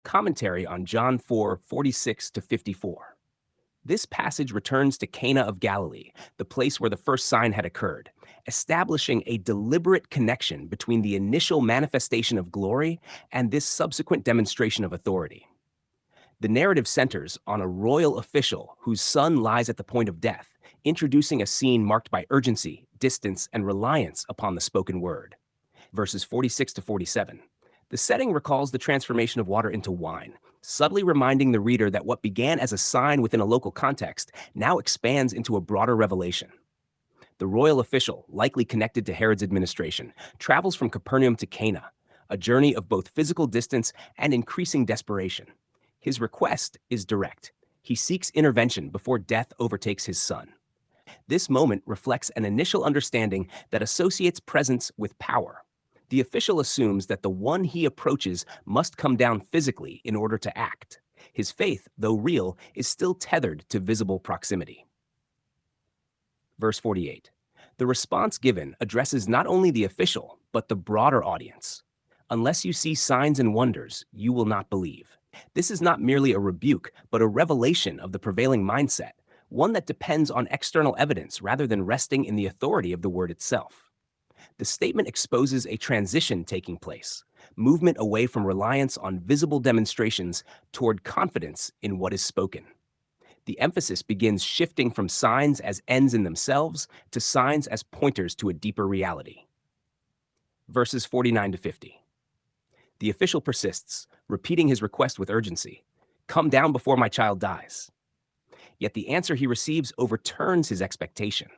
Commentary on John 4:46 to 54. This passage returns to Cana of Galilee, the place where the first sign had occurred, establishing a deliberate connection between the initial manifestation of glory and this subsequent demonstration of authority. The narrative centers on a royal official whose son lies at the point of death, introducing a scene marked by urgency, distance, and reliance upon the spoken word. Verses 46 to 47. The setting recalls the transformation of water into wine, subtly reminding the reader that what began as a sign within a local context now expands into a broader revelation. The royal official, likely connected to Herod's administration, travels from Capernaum to Cana, a journey of both physical distance and increasing desperation. His request is direct. He seeks intervention before death overtakes his son. This moment reflects an initial understanding that associates presence with power. The official assumes that the one he approaches must come down physically in order to act. His faith, though real, is still tethered to visible proximity. Verse 48. The response given addresses not only the official, but the broader audience. Unless you see signs and wonders, you will not believe. This is not merely a rebuke, but a revelation of the prevailing mindset, one that depends on external evidence rather than resting in the authority of the word itself. The statement exposes a transition taking place, movement away from reliance on visible demonstrations toward confidence in what is spoken. The emphasis begins shifting from signs as ends in themselves to signs as pointers to a deeper reality. Verses 49 to 50. The official persists, repeating his request with urgency. Come down before my child dies. Yet the answer he receives overturns his expectation.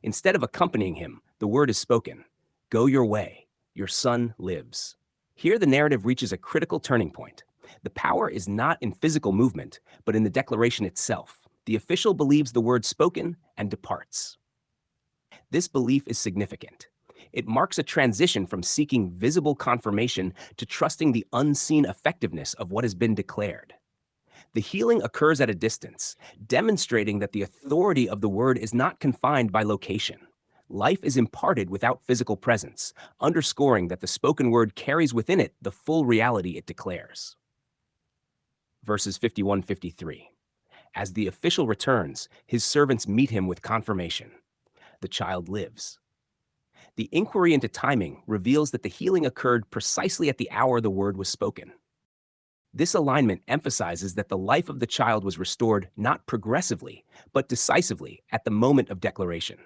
Instead of accompanying him, the word is spoken. Go your way. Your son lives. Here the narrative reaches a critical turning point. The power is not in physical movement, but in the declaration itself. The official believes the word spoken and departs. This belief is significant. It marks a transition from seeking visible confirmation to trusting the unseen effectiveness of what has been declared. The healing occurs at a distance, demonstrating that the authority of the word is not confined by location. Life is imparted without physical presence, underscoring that the spoken word carries within it the full reality it declares. Verses 51-53. As the official returns, his servants meet him with confirmation. The child lives. The inquiry into timing reveals that the healing occurred precisely at the hour the word was spoken. This alignment emphasizes that the life of the child was restored not progressively, but decisively at the moment of declaration.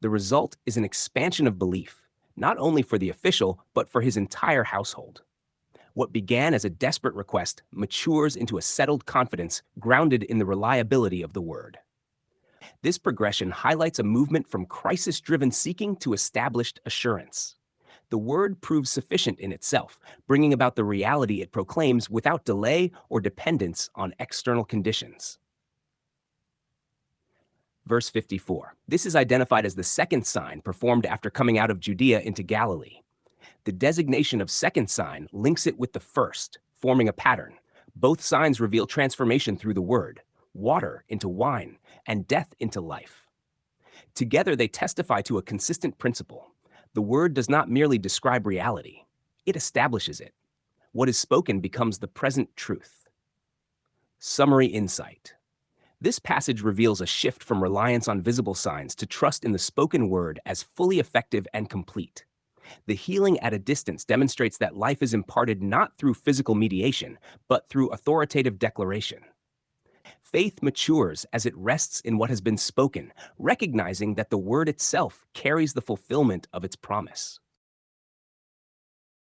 The result is an expansion of belief, not only for the official, but for his entire household. What began as a desperate request matures into a settled confidence grounded in the reliability of the word. This progression highlights a movement from crisis-driven seeking to established assurance. The word proves sufficient in itself, bringing about the reality it proclaims without delay or dependence on external conditions. Verse 54. This is identified as the second sign performed after coming out of Judea into Galilee. The designation of second sign links it with the first, forming a pattern. Both signs reveal transformation through the word, water into wine, and death into life. Together, they testify to a consistent principle. The word does not merely describe reality, it establishes it. What is spoken becomes the present truth. Summary insight. This passage reveals a shift from reliance on visible signs to trust in the spoken word as fully effective and complete. The healing at a distance demonstrates that life is imparted not through physical mediation, but through authoritative declaration. Faith matures as it rests in what has been spoken, recognizing that the word itself carries the fulfillment of its promise.